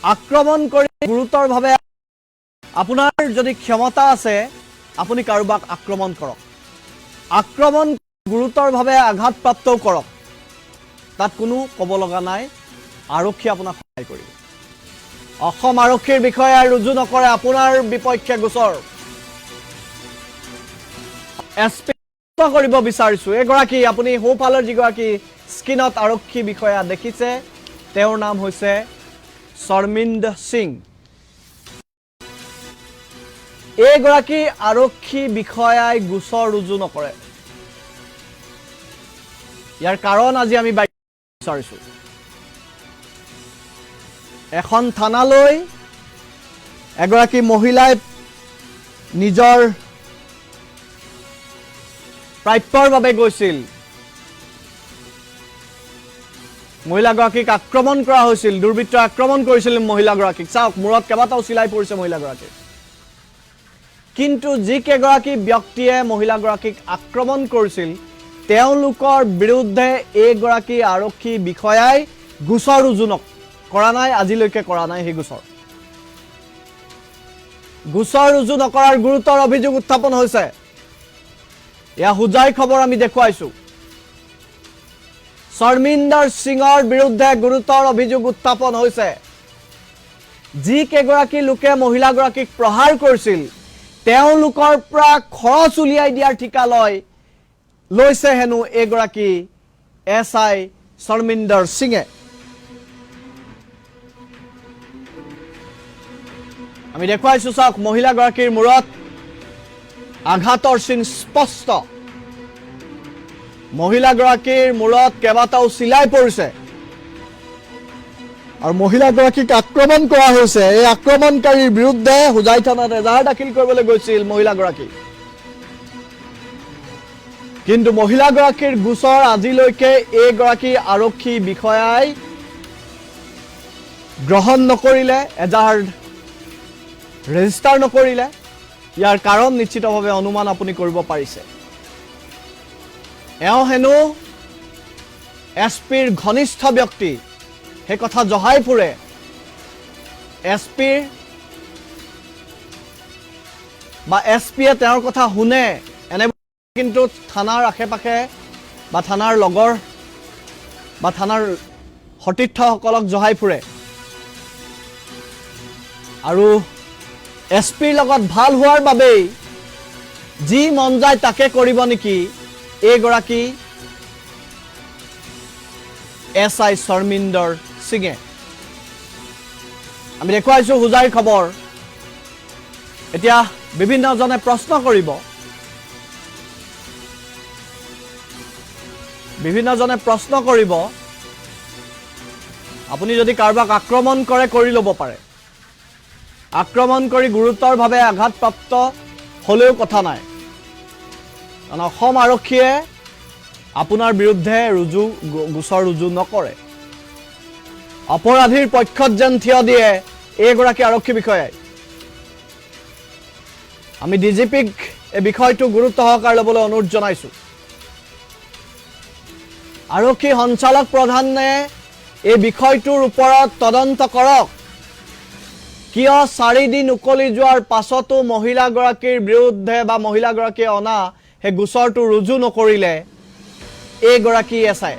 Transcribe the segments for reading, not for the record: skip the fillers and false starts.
আক্ৰমণ কৰি গুৰুতৰভাৱে আপোনাৰ যদি ক্ষমতা আছে আপুনি কাৰোবাক আক্ৰমণ কৰক, আক্ৰমণ গুৰুতৰভাৱে আঘাতপ্ৰাপ্তও কৰক, তাত কোনো ক'ব লগা নাই, আৰক্ষী আপোনাক সহায় কৰিব। অসম আৰক্ষীৰ বিষয়ে ৰুজু নকৰে আপোনাৰ বিপক্ষে গোচৰ। এছপি কৰিব বিচাৰিছোঁ এগৰাকী, আপুনি সোঁফালৰ যিগৰাকী স্ক্ৰীণত আৰক্ষী বিষয়া দেখিছে তেওঁৰ নাম হৈছে শৰ্মিন্দৰ সিং। এইগৰাকী আৰক্ষী বিষয়াই গোচৰ ৰুজু নকৰে, ইয়াৰ কাৰণ আজি আমি বিচাৰিছোঁ। এখন থানালৈ এগৰাকী মহিলাই নিজৰ প্ৰাপ্যৰ বাবে গৈছিল, মহিলাগৰাকীক আক্ৰমণ কৰা হৈছিল, দুৰ্বৃত্তই আক্ৰমণ কৰিছিল মহিলাগৰাকীক। চাওক মূৰত কেইবাটাও চিলাই পৰিছে মহিলাগৰাকীৰ। কিন্তু যিকেইগৰাকী ব্যক্তিয়ে মহিলাগৰাকীক আক্ৰমণ কৰিছিল তেওঁলোকৰ বিৰুদ্ধে এইগৰাকী আৰক্ষী বিষয়াই গোচৰ ৰুজু কৰা নাই, আজিলৈকে কৰা নাই। সেই গোচৰ ৰুজু নকৰাৰ গুৰুতৰ অভিযোগ উত্থাপন হৈছে। এয়া হুজাই খবৰ আমি দেখুৱাইছোঁ। শৰ্মিন্দৰ সিঙৰ বিৰুদ্ধে গুৰুতৰ অভিযোগ উত্থাপন হৈছে। যিকেইগৰাকী লোকে মহিলাগৰাকীক প্ৰহাৰ কৰিছিল তেওঁলোকৰ পৰা খৰচ উলিয়াই দিয়াৰ ঠিকা লৈছে হেনো এইগৰাকী SI শৰ্মিন্দৰ সিঙে। আমি দেখুৱাইছোঁ চাওক মহিলাগৰাকীৰ মূৰত আঘাতৰ চিন স্পষ্ট, মহিলাগৰাকীৰ মূৰত কেইবাটাও চিলাই পৰিছে আৰু মহিলাগৰাকীক আক্ৰমণ কৰা হৈছে। এই আক্ৰমণকাৰীৰ বিৰুদ্ধে হুজাই থানাত এজাহাৰ দাখিল কৰিবলৈ গৈছিল মহিলাগৰাকী, কিন্তু মহিলাগৰাকীৰ গোচৰ আজিলৈকে এইগৰাকী আৰক্ষী বিষয়াই গ্ৰহণ নকৰিলে, এজাহাৰ ৰেজিষ্টাৰ নকৰিলে। ইয়াৰ কাৰণ নিশ্চিতভাৱে অনুমান আপুনি কৰিব পাৰিছে। এওঁ হেনো SPৰ ঘনিষ্ঠ ব্যক্তি, সেই কথা জহাই ফুৰে। SPৰ বা SPয়ে তেওঁৰ কথা শুনে এনে, কিন্তু থানাৰ আশে পাশে বা থানাৰ লগৰ বা থানাৰ সতীৰ্থসকলক জহাই ফুৰে আৰু SPৰ লগত ভাল হোৱাৰ বাবেই যি মন যায় তাকে কৰিব নেকি এইগৰাকী SI শৰ্মিন্দৰ সিঙে। আমি দেখুৱাইছোঁ হুজাইৰ খবৰ। এতিয়া বিভিন্নজনে প্ৰশ্ন কৰিব, আপুনি যদি কাৰোবাক আক্ৰমণ কৰে কৰি ল'ব পাৰে, আক্ৰমণ কৰি গুৰুতৰভাৱে আঘাতপ্ৰাপ্ত হ'লেও কথা নাই, কাৰণ অসম আৰক্ষীয়ে আপোনাৰ বিৰুদ্ধে গোচৰ ৰুজু নকৰে। অপৰাধীৰ পক্ষত যেন থিয় দিয়ে এইগৰাকী আৰক্ষী বিষয়াই। আমি DGPক এই বিষয়টো গুৰুত্ব সহকাৰে ল'বলৈ অনুৰোধ জনাইছোঁ। আৰক্ষী সঞ্চালক প্ৰধানে এই বিষয়টোৰ ওপৰত তদন্ত কৰক। কিয় 4 দিন উকলি যোৱাৰ পাছতো মহিলাগৰাকীৰ বিৰুদ্ধে বা মহিলাগৰাকীয়ে অনা সেই গোচৰটো ৰুজু নকৰিলে এইগৰাকী SI।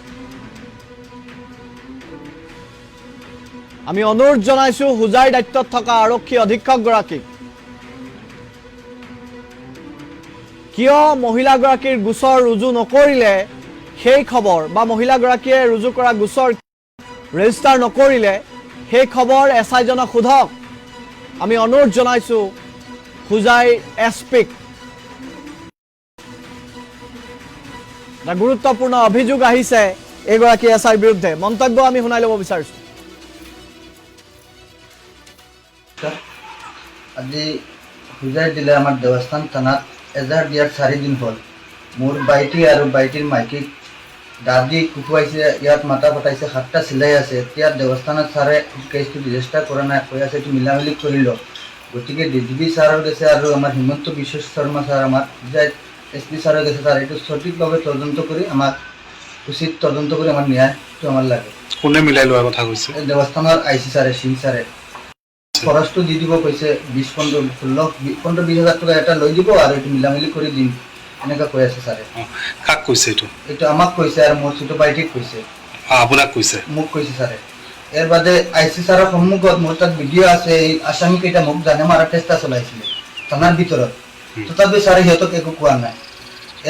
আমি অনুৰোধ জনাইছোঁ হুজাইৰ দায়িত্বত থকা আৰক্ষী অধীক্ষকগৰাকীক, কিয় মহিলাগৰাকীৰ গোচৰ ৰুজু নকৰিলে সেই খবৰ বা মহিলাগৰাকীয়ে ৰুজু কৰা গোচৰ ৰেজিষ্টাৰ নকৰিলে সেই খবৰ SI জনক সোধক। আমি অনুৰোধ জনাইছোঁ হুজাইৰ SPক। এটা গুৰুত্বপূৰ্ণ অভিযোগ আহিছে এইগৰাকী SIৰ বিৰুদ্ধে। মন্তব্য আমি শুনাই ল'ব বিচাৰিছোঁ। আজি হুজাই জিলা আমাৰ দেৱস্থান থানাত এজাহাৰ দিয়াৰ 4 দিন হ'ল। মোৰ বাইটি আৰু বাইটিৰ মাইকীক দাদি কুকুৱাইছে, ইয়াত মাতা পতাইছে, 7টা চিলাই আছে। এতিয়া দেৱস্থানত ছাৰে কেছটো ৰেজিষ্টাৰ কৰা নাই, কৈ আছে এইটো মিলামিলি কৰি লওক। গতিকে DGP ছাৰৰ গৈছে আৰু আমাৰ হিমন্ত বিশ্ব শৰ্মা ছাৰ, আমাৰ SP ছাৰৰ গৈছে, ছাৰ এইটো সঠিকভাৱে তদন্ত কৰি আমাক উচিত তদন্ত কৰি আমাৰ ন্যায়টো আমাৰ লাগে। কোনে মিলাই লোৱাৰ কথা কৈছে? দেৱস্থানৰ IC ছাৰে, সিং ছাৰে। খৰচটো দি দিব কৈছে 20-15-20 টকা এটা লৈ দিব আৰু এইটো মিলামিলি কৰি দিম এনেকুৱা কৈ আছে ছাৰে কাক কৈছে এইটো আমাক কৈছে আৰু মোৰ ছোট বাইটিক কৈছে আপোনাক কৈছে মোক কৈছে ছাৰে এৰ বাদে আইসি ছাৰৰ সন্মুখত মোৰ তাত ভিডিঅ' আছে এই আসামী কেইটা মোক জানে মাৰা চেষ্টা চলাইছিলে থানাৰ ভিতৰত তথাপি ছাৰে সিহঁতক একো কোৱা নাই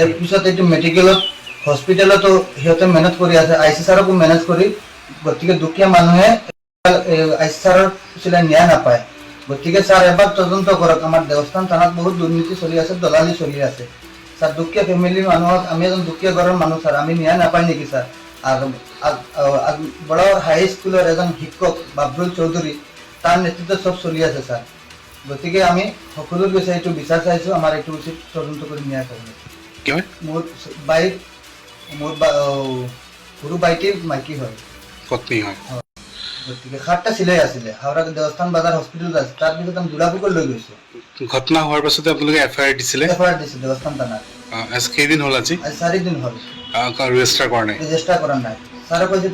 এৰ পিছত এইটো মেডিকেলত হস্পিটেলতো সিহঁতে মেনেজ কৰি আছে আইসি ছাৰকো মেনেজ কৰি গতিকে দুখীয়া মানুহে আইসি ছাৰৰ পিছলে ন্যায় নাপায় গতিকে ছাৰ এবাৰ তদন্ত কৰক আমাৰ দেৱস্থান থানাত বহুত দুৰ্নীতি চলি আছে দলালি চলি আছে ছাৰ দুখীয়া ফেমিলিৰ মানুহক আমি এজন দুখীয়া ঘৰৰ মানুহ ছাৰ আমি ন্যায় নাপায় নেকি ছাৰ আৰু বড় হাই স্কুলৰ এজন শিক্ষক বাবৰুল চৌধুৰী তাৰ নেতৃত্বত চব চলি আছে ছাৰ গতিকে আমি সকলোৰ গৈছে এইটো বিচাৰ চাইছো আমাৰ এইটো উচিত তদন্ত কৰি ন্যায় কৰিব মোৰ বাইক মোৰ সৰু বাইটিৰ মাইকী হয় পত্নী হয় গতিকে 7টা চিলাই আছিলে হাওৰা দেৱস্থান বাজাৰ হস্পিটেলত আছে তাৰপিছত আমি দুলাপুকৰ লৈ গৈছো ঘটনা হোৱাৰ পাছতে আপোনালোকে এফআইআৰ দিছিলে এফআইআৰ দিছে দেৱস্থান থানাত আজি কেইদিন হ'ল আজি 4 দিন হ'ল ৰেজিষ্টাৰ কৰা নাই ৰেজিষ্টাৰ কৰা নাই ছাৰে কৈছে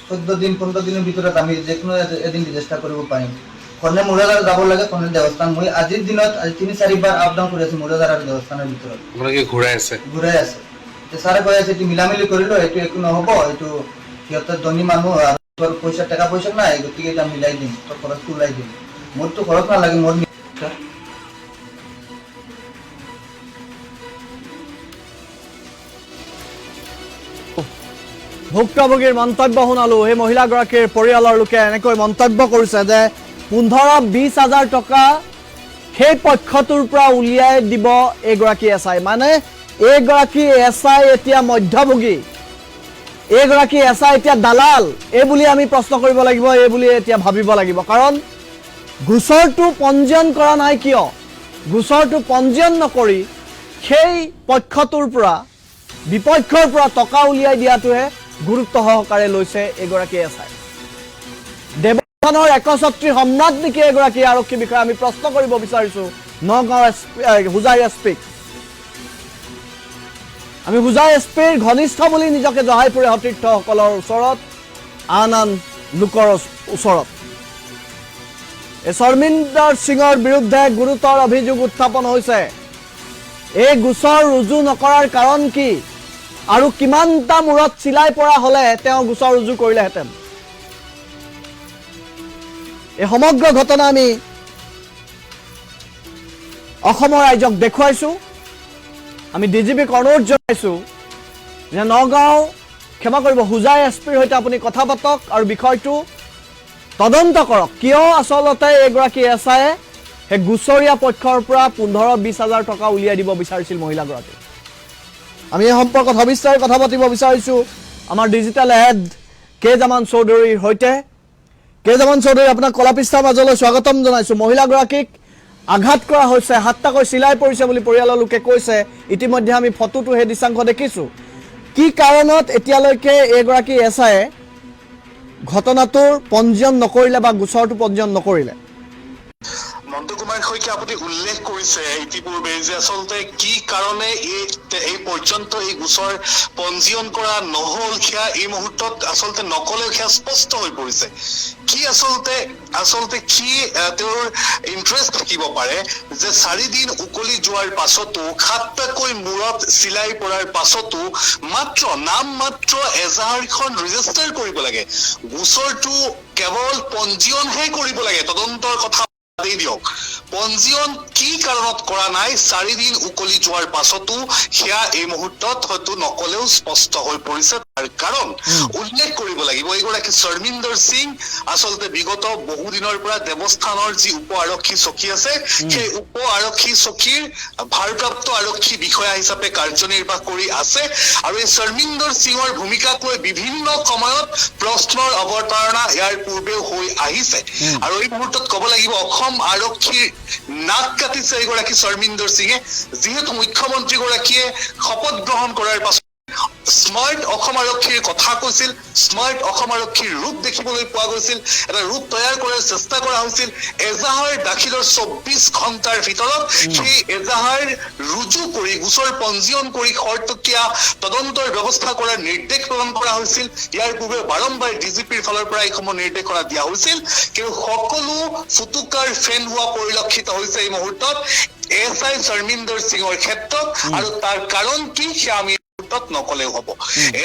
14 দিন 15 দিনৰ ভিতৰত আমি যিকোনো এদিন ৰেজিষ্টাৰ কৰিব পাৰিম কোনে মুৰাদাৰ যাব লাগে কোনে দেৱস্থান মই আজিৰ দিনত আজি 3-4 বাৰ আপ ডাউন কৰি আছো মুৰাদাৰ আৰু দেৱস্থানৰ ভিতৰত আপোনালোকে ঘূৰাই আছে ছাৰে কৈ আছে এইটো মিলামিলি কৰিলো এইটো একো নহ'ব এইটো সিহঁতৰ ধনী মানুহ আৰু টকা পইচা নাই গতিকে এটা মিলাই দিম তোৰ খৰচটো ওলাই দিম মোৰতো খৰচ নালাগে মোৰ ভুক্তভোগীৰ মন্তব্য শুনালো এই মহিলাগৰাকীৰ পৰিয়ালৰ লোকে এনেকৈ মন্তব্য কৰিছে যে 15-20 হাজাৰ টকা সেই পক্ষটোৰ পৰা উলিয়াই দিব এগৰাকী এছআই মানে এগৰাকী এছআই এতিয়া মধ্যভোগী এগৰাকী এছআই এতিয়া দালাল এই বুলি আমি প্ৰশ্ন কৰিব লাগিব এই বুলি এতিয়া ভাবিব লাগিব কাৰণ গোচৰটো পঞ্জীয়ন কৰা নাই কিয় গোচৰটো পঞ্জীয়ন নকৰি সেই পক্ষটোৰ পৰা বিপক্ষৰ পৰা টকা উলিয়াই দিয়াটোহে গুৰুত্ব সহকাৰে লৈছে এগৰাকী এছআই দেৱস্থানৰ একছত্ৰী সম্ৰাট নেকি এগৰাকী আৰক্ষী বিষয়া আমি প্ৰশ্ন কৰিব বিচাৰিছো নগাঁও হুজাই এছপিক আমি হুজাই এছপিৰ ঘনিষ্ঠ বুলি নিজকে জহাইপুৰে সতীৰ্থসকলৰ ওচৰত আন লোকৰ ওচৰত শৰ্মিন্দৰ সিঙৰ বিৰুদ্ধে গুৰুতৰ অভিযোগ উত্থাপন হৈছে এই গোচৰ ৰুজু নকৰাৰ কাৰণ কি আৰু কিমানটা মূৰত চিলাই পৰা হলে তেওঁ গোচৰ ৰুজু কৰিলেহেঁতেন এই সমগ্ৰ ঘটনা আমি অসমৰ ৰাইজক দেখুৱাইছো আমি ডিজিপিক অনুৰোধ জনাইছো যে নগাঁও ক্ষমা কৰিব হুজাই এছপিৰ সৈতে আপুনি কথা পাতক আৰু বিষয়টো তদন্ত কৰক কিয় আচলতে এগৰাকী এছআইয়ে সেই গুচৰীয়া পক্ষৰ পৰা 15-20 হাজাৰ টকা উলিয়াই দিব বিচাৰিছিল মহিলাগৰাকী আমি এই সম্পৰ্কত সবিস্তাৰে কথা পাতিব বিচাৰিছো আমাৰ ডিজিটেল হেড কে জামান চৌধুৰীৰ সৈতে কে জামান চৌধুৰী আপোনাক কলাপিষ্ঠাৰ মাজলৈ স্বাগতম জনাইছো মহিলাগৰাকীক আঘাত কৰা হৈছে হাত্তাকৈ চিলাই পৰিছে বুলি পৰিয়ালৰ লোকে কৈছে ইতিমধ্যে আমি ফটোটো হে দৃশ্যাংশ দেখিছো কি কাৰণত এতিয়ালৈকে এগৰাকী এছআইয়ে ঘটনাটোৰ পঞ্জীয়ন নকৰিলে বা গোচৰটো পঞ্জীয়ন নকৰিলে মন্ত কুমাৰ শইকীয়া আপুনি উল্লেখ কৰিছে ইতিপূৰ্বে যে আচলতে কি কাৰণে এই পৰ্যন্ত এই গোচৰ পঞ্জীয়ন কৰা নহল সেয়া এই মুহূৰ্তত আচলতে নকলেও সেয়া স্পষ্ট হৈ পৰিছে কি আচলতে কি তেওঁৰ ইন্টাৰেষ্ট থাকিব পাৰে যে 4 দিন উকলি যোৱাৰ পাছতো 7টাকৈ মূৰত চিলাই পৰাৰ পাছতো মাত্ৰ এজাহাৰখন ৰেজিষ্টাৰ কৰিব লাগে গোচৰটো কেৱল পঞ্জীয়নহে কৰিব লাগে তদন্তৰ কথা দিয়ক পঞ্জীয়ন কি কাৰণত কৰা নাই 4 দিন উকলি যোৱাৰ পাছতো সেয়া এই মুহূৰ্তত হয়তো নকলেও স্পষ্ট হৈ পৰিছে তাৰ কাৰণ উল্লেখ কৰিব লাগিব এইগৰাকী শৰ্মিন্দৰ সিং আচলতে বিগত বহু দিনৰ পৰা দেৱস্থানৰ যি উপ আৰক্ষী চকী আছে সেই উপ আৰক্ষী চকীৰ ভাৰপ্ৰাপ্ত আৰক্ষী বিষয়া হিচাপে কাৰ্যনিৰ্বাহ কৰি আছে আৰু এই শৰ্মিন্দৰ সিঙৰ ভূমিকাক লৈ বিভিন্ন সময়ত প্ৰশ্নৰ অৱতাৰণা ইয়াৰ পূৰ্বেও হৈ আহিছে আৰু এই মুহূৰ্তত ক'ব লাগিব অসম আৰক্ষীৰ নাক কাটিছে এইগৰাকী শৰ্মিন্দৰ সিঙে যিহেতু মুখ্যমন্ত্ৰীগৰাকীয়ে শপত গ্ৰহণ কৰাৰ পাছত স্মাৰ্ট অসম আৰক্ষীৰ কথা কৈছিল, স্মাৰ্ট অসম আৰক্ষীৰ ৰূপ দেখিবলৈ পোৱা গৈছিল, এটা ৰূপ তৈয়াৰ কৰাৰ চেষ্টা কৰা হৈছিল। এজাহাৰ দাখিলৰ 24 ঘণ্টাৰ ভিতৰত সেই এজাহাৰ ৰুজু কৰি গোচৰ পঞ্জীয়ন কৰি খৰতকীয়া তদন্তৰ ব্যৱস্থা কৰাৰ নিৰ্দেশ প্ৰদান কৰা হৈছিল। ইয়াৰ পূৰ্বে বাৰম্বাৰ ডিজিপিৰ ফালৰ পৰা এইসমূহ নিৰ্দেশনা দিয়া হৈছিল, কিন্তু সকলো ফুটুকাৰ ফেন হোৱা পৰিলক্ষিত হৈছে এই মুহূৰ্তত SI শৰ্মিন্দৰ সিঙৰ ক্ষেত্ৰত। আৰু তাৰ কাৰণ কি সেয়া আমি নকলেও হ'ব।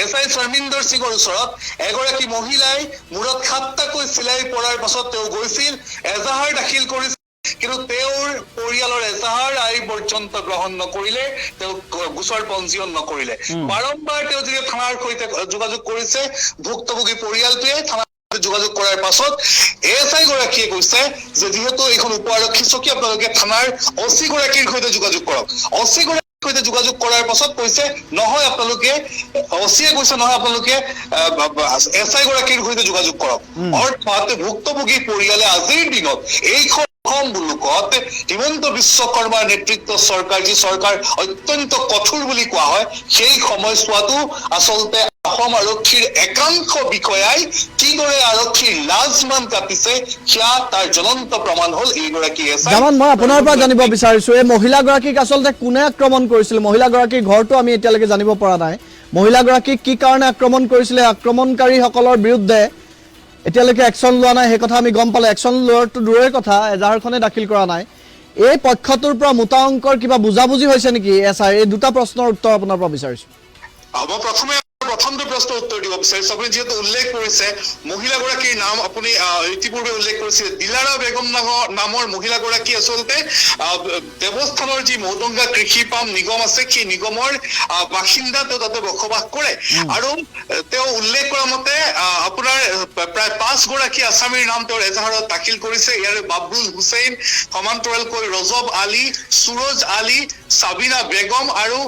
SI শৰ্মিন্দৰ সিঙৰ ওচৰত এগৰাকী মহিলাই মূৰত 7টাকৈ চিলাই পৰাৰ পাছত তেওঁ গৈছিল, এজাহাৰ দাখিল কৰিছিল, কিন্তু তেওঁৰ পৰিয়ালৰ এজাহাৰ আই পৰ্যন্ত গ্ৰহণ নকৰিলে, তেওঁ গোচৰ পঞ্জীয়ন নকৰিলে। বাৰম্বাৰ তেওঁ যেতিয়া থানাৰ সৈতে যোগাযোগ কৰিছে, ভুক্তভোগী পৰিয়ালটোৱে থানা যোগাযোগ কৰাৰ পাছত SI গৰাকীয়ে কৈছে যে যিহেতু এইখন উপ আৰক্ষী চকী, আপোনালোকে থানাৰ OC গৰাকীৰ সৈতে যোগাযোগ কৰক। OC সৈতে যোগাযোগ কৰাৰ পাছত কৈছে নহয় আপোনালোকে, OCয়ে কৈছে নহয় আপোনালোকে SI গৰাকীৰ সৈতে যোগাযোগ কৰক। অৰ্থাৎ ভুক্তভোগী পৰিয়ালে আজিৰ দিনত এইখন মুলুকত হিমন্ত বিশ্ব শৰ্মাৰ নেতৃত্ব চৰকাৰ, যি চৰকাৰ অত্যন্ত কঠোৰ বুলি কোৱা হয়, সেই সময়ছোৱাতো আচলতে অসম আৰক্ষীৰ একাংশ বিষয়াই কিদৰে আৰক্ষীৰ লাজমান কাটিছে সেয়া তাৰ জ্বলন্ত প্ৰমাণ হল এইগৰাকী SI। জামান, মই আপোনাৰ পৰা জানিব বিচাৰিছো এই মহিলাগৰাকীক আচলতে কোনে আক্ৰমণ কৰিছিল? মহিলাগৰাকীৰ ঘৰটো আমি এতিয়ালৈকে জানিব পৰা নাই। মহিলাগৰাকীক কি কাৰণে আক্ৰমণ কৰিছিলে? আক্ৰমণকাৰীসকলৰ বিৰুদ্ধে এতিয়ালৈকে একশ্যন লোৱা নাই, সেই কথা আমি গম পালে। একশ্যন লোৱাটো দূৰৰে কথা, এজাহাৰখনে দাখিল কৰা নাই। এই পক্ষটোৰ পৰা মোটা অংকৰ কিবা বুজাবুজি হৈছে নেকি SI? এই দুটা প্ৰশ্নৰ উত্তৰ আপোনাৰ পৰা বিচাৰিছো। প্ৰথমটো প্ৰশ্নৰ উত্তৰ দিব বিচাৰিছো। আপুনি যিহেতু উল্লেখ কৰিছে মহিলাগৰাকীৰ নাম, আপুনি ইতিপূৰ্বে উল্লেখ কৰিছে দিলাৰা বেগম নামৰ মহিলাগৰাকী আচলতে দেৱস্থানৰ যি মৌদংগা কৃষি পাম নিগম আছে, সেই নিগমৰ বাসিন্দা, তেওঁ তাতে বসবাস কৰে। আৰু তেওঁ উল্লেখ কৰা মতে আপোনাৰ প্ৰায় 5 গৰাকী আছামীৰ নাম তেওঁৰ এজাহাৰত দাখিল কৰিছে। ইয়াৰে বাবৰুল হুছেইন, সমান্তৰালকৈ ৰজব আলী, সুৰজ আলী, সাবিনা বেগম আৰু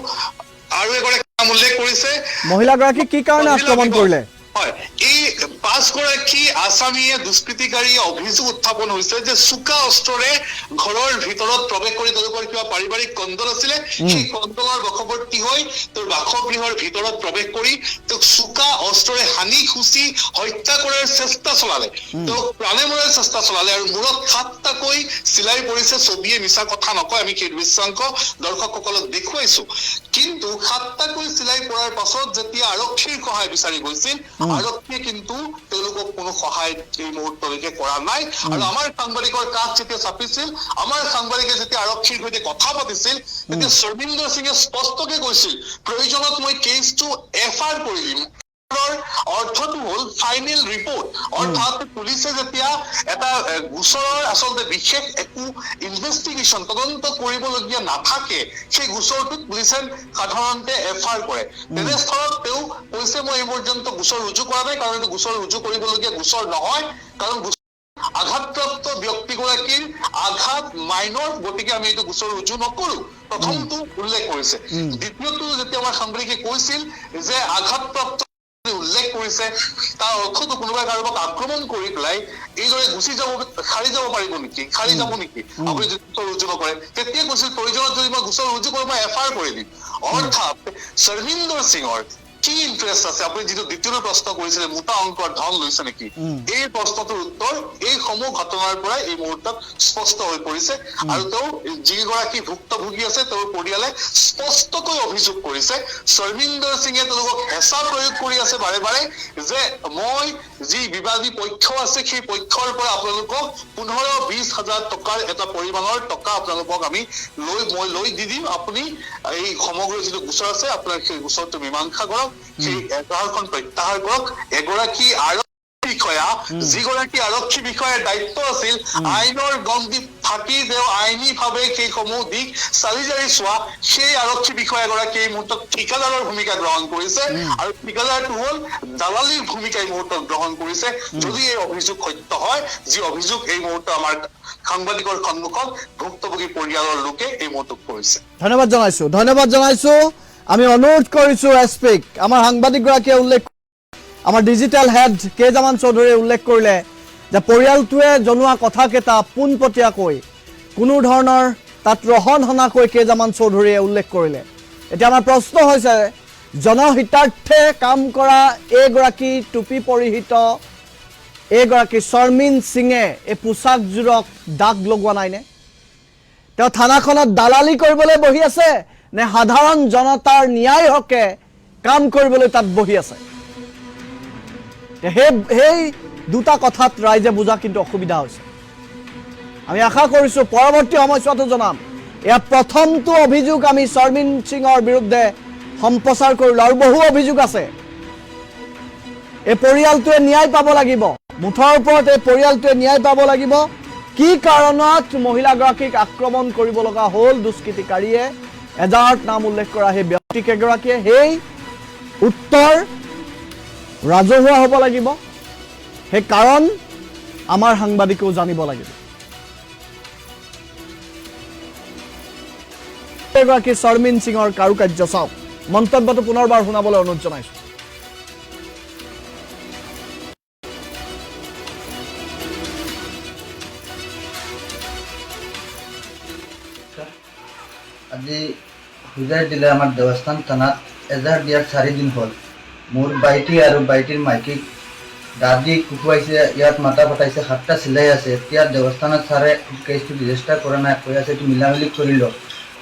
এগৰাকী নাম উল্লেখ কৰিছে। মহিলাগৰাকী কি কাৰণে আক্ৰমণ কৰিলে? হয়, এই 5 গৰাকী আছামীয়ে দুষ্কৃতিকাৰীয়ে অভিযোগ উত্থাপন হৈছে যে চোকা অস্ত্ৰৰে ঘৰৰ ভিতৰত প্ৰৱেশ কৰি তেওঁলোকৰ কিবা পাৰিবাৰিক কণ্ডল আছিলে, সেই কণ্ডলৰ বশৱৰ্তী হৈ তেওঁৰ বাসগৃহৰ ভিতৰত প্ৰৱেশ কৰি তেওঁক চোকা অস্ত্ৰৰে হানি খুচি হত্যা কৰাৰ চেষ্টা চলালে, তেওঁক প্ৰাণে মৰাৰ চেষ্টা চলালে। আৰু মূৰত 7টাকৈ চিলাই পৰিছে। ছবিয়ে মিছা কথা নকয়, আমি সেই দৃশ্যাংশ দৰ্শকসকলক দেখুৱাইছো। কিন্তু 7টাকৈ চিলাই পৰাৰ পাছত যেতিয়া আৰক্ষীৰ সহায় বিচাৰি গৈছিল, আৰক্ষীয়ে কিন্তু তেওঁলোকক কোনো সহায় এই মুহূৰ্তলৈকে কৰা নাই। আৰু আমাৰ সাংবাদিকৰ কাষ যেতিয়া চাপিছিল, আমাৰ সাংবাদিকে যেতিয়া আৰক্ষীৰ সৈতে কথা পাতিছিল, তেতিয়া শৰ্মিন্দৰ সিঙে স্পষ্টকে কৈছিল প্ৰয়োজনত মই কেছটো FIR কৰি দিম। অৰ্থটো হল ফাইনেল ৰিপৰ্ট। অৰ্থাৎ পুলিচে যেতিয়া এটা গোচৰৰ আচলতে বিশেষ একো ইনভেষ্টিগেশ্যন তদন্ত কৰিবলগীয়া নাথাকে, সেই গোচৰটোত পুলিচে সাধাৰণতে FIR কৰে। তেনেস্থলত তেওঁ কৈছে মই এই পৰ্যন্ত গোচৰ ৰুজু কৰা নাই, কাৰণ এইটো গোচৰ ৰুজু কৰিবলগীয়া গোচৰ নহয়, কাৰণ আঘাতপ্ৰাপ্ত ব্যক্তিগৰাকীৰ আঘাত মাইনৰ, গতিকে আমি এইটো গোচৰ ৰুজু নকৰো। প্ৰথমটো উল্লেখ কৰিছে। দ্বিতীয়টো যেতিয়া আমাৰ সাংবাদিকে কৈছিল যে আঘাতপ্ৰাপ্ত উল্লেখ কৰিছে, তাৰ অৰ্থটো কোনোবাই কাৰোবাক আক্ৰমণ কৰি পেলাই এইদৰে গুচি যাব, সাৰি যাব পাৰিব নেকি, সাৰি যাব নেকি আপুনি যদি গোচৰ ৰুজু নকৰে? তেতিয়া কৈছিল প্ৰয়োজনত যদি মই গোচৰ ৰুজু কৰো মই FIR কৰি দিম। অৰ্থাৎ শৰ্মিন্দৰ সিঙৰ কি ইণ্টাৰেষ্ট আছে? আপুনি যিটো দ্বিতীয় প্ৰশ্ন কৰিছিলে মোটা অংকৰ ধন লৈছে নেকি, এই প্ৰশ্নটোৰ উত্তৰ এই সমূহ ঘটনাৰ পৰাই এই মুহূৰ্তত স্পষ্ট হৈ পৰিছে। আৰু তেওঁ যিগৰাকী ভুক্তভোগী আছে তেওঁৰ পৰিয়ালে স্পষ্টকৈ অভিযোগ কৰিছে শৰ্মিন্দৰ সিঙে তেওঁলোকক হেঁচা প্ৰয়োগ কৰি আছে বাৰে বাৰে, যে মই যি বিবাদী পক্ষ আছে সেই পক্ষৰ পৰা আপোনালোকক 15-20 হাজাৰ টকাৰ এটা পৰিমাণৰ টকা আপোনালোকক আমি লৈ দি দিম, আপুনি এই সমগ্ৰ যিটো গোচৰ আছে আপোনাৰ সেই গোচৰটো মীমাংসা কৰক, সেই এজাহাৰখন প্ৰত্যাহাৰ কৰক। এগৰাকী বিষয়া, যিগৰাকী আৰক্ষী বিষয়াৰ দায়িত্ব আছিল আইনৰ গণ্ডি থাকি তেওঁ আইনীভাৱে সেইসমূহ দিশ চালি জাৰি চোৱা, সেই আৰক্ষী বিষয়াগৰাকী এই মুহূৰ্তত ঠিকাদাৰৰ ভূমিকা গ্ৰহণ কৰিছে। আৰু ঠিকাদাৰটো হল দালালিৰ ভূমিকা এই মুহূৰ্তত গ্ৰহণ কৰিছে। যদি এই অভিযোগ সত্য হয়, যি অভিযোগ এই মুহূৰ্তত আমাৰ সাংবাদিকৰ সন্মুখত ভুক্তভোগী পৰিয়ালৰ লোকে এই মুহূৰ্তত কৰিছে। ধন্যবাদ জনাইছো। আমি অনুৰোধ কৰিছো SPক, আমাৰ সাংবাদিকগৰাকীয়ে উল্লেখ, আমাৰ ডিজিটেল হেড কেইজামান চৌধুৰীয়ে উল্লেখ কৰিলে যে পৰিয়ালটোৱে জনোৱা কথাকেইটা পোনপটীয়াকৈ কোনো ধৰণৰ তাত ৰহন হনাকৈ কেইজামান চৌধুৰীয়ে উল্লেখ কৰিলে। এতিয়া আমাৰ প্ৰশ্ন হৈছে জনহিতাৰ্থে কাম কৰা এইগৰাকী টুপি পৰিহিত এইগৰাকী শৰ্মিন সিঙে এই পোচাকযোৰক দাগ লগোৱা নাইনে? তেওঁ থানাখনত দালালি কৰিবলৈ বহি আছে নে সাধাৰণ জনতাৰ ন্যায় হকে কাম কৰিবলৈ তাত বহি আছে? সেই দুটা কথাত ৰাইজে বুজা কিন্তু অসুবিধা হৈছে। আমি আশা কৰিছোঁ পৰৱৰ্তী সময়ছোৱাতো জনাম। এয়া প্ৰথমটো অভিযোগ আমি শৰ্মিন সিঙৰ বিৰুদ্ধে সম্প্ৰচাৰ কৰিলোঁ আৰু বহু অভিযোগ আছে। এই পৰিয়ালটোৱে ন্যায় পাব লাগিব, মুঠৰ ওপৰত এই পৰিয়ালটোৱে ন্যায় পাব লাগিব। কি কাৰণত মহিলাগৰাকীক আক্ৰমণ কৰিব লগা হ'ল দুষ্কৃতিকাৰীয়ে, এজাহাৰত নাম উল্লেখ কৰা সেই ব্যক্তিকেইগৰাকীয়ে, সেই উত্তৰ ৰাজহুৱা হ'ব লাগিব। সেই কাৰণ আমাৰ সাংবাদিকেও জানিব লাগিব। এগৰাকী শৰ্মিন সিঙৰ কাৰুকাৰ্য চাওক, মন্তব্যটো পুনৰবাৰ শুনাবলৈ অনুৰোধ জনাইছোঁ। আজি হুজাই জিলা আমাৰ দেৱস্থান থানাত এজাহাৰ দিয়াৰ 4 দিন হ'ল। মোৰ বাইটি আৰু বাইটিৰ মাইকীক দাদি কুকুৱাইছে, ইয়াত মাতা পতাইছে, 7টা চিলাই আছে। এতিয়া দেৱস্থানত ছাৰে কেছটো ৰেজিষ্টাৰ কৰা নাই, কৈ আছে এইটো মিলামিলি কৰি লওক।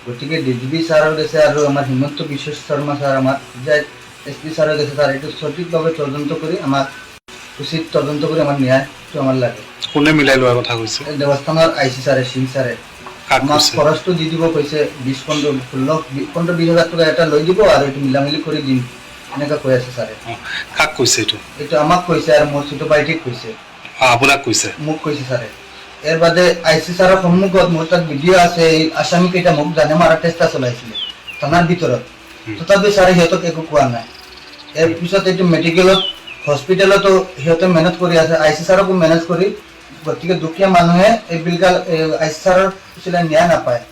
গতিকে DGP ছাৰৰ গৈছে আৰু আমাৰ হিমন্ত বিশ্ব শৰ্মা ছাৰ, আমাৰ হুজাই SP ছাৰে গৈছে, ছাৰ এইটো সঠিকভাৱে তদন্ত কৰি আমাক উচিত তদন্ত কৰি আমাৰ ন্যায়টো আমাৰ লাগে। কোনে মিলাই লোৱাৰ কথা কৈছে? দেৱস্থানৰ IC ছাৰে, সিং ছাৰে কাক আমাক কৈছে? খৰচটো দি দিব কৈছে, 15-20 হাজাৰ টকা এটা লৈ দিব আৰু এইটো মিলামিলি কৰি দিম, এনেকৈ কৈ আছে ছাৰে। কাক কৈছে এইটো? এইটো আমাক কৈছে আৰু মোৰ ছোট বাইটিক কৈছে, আপোনাক কৈছে? মোক কৈছে ছাৰে। ইয়াৰ বাদে IC ছাৰৰ সন্মুখত মোৰ তাত ভিডিঅ' আছে, এই আসামী কেইটা মোক জানে মাৰা চেষ্টা চলাইছিলে থানাৰ ভিতৰত, তথাপি ছাৰে সিহঁতক একো কোৱা নাই। ইয়াৰ পিছত এইটো মেডিকেলত হস্পিটেলতো সিহঁতে মেনেজ কৰি আছে, IC ছাৰকো মেনেজ কৰি। গতিকে দুখীয়া মানুহে এই বিলগাল IC ছাৰৰ ন্যায় নাপায়।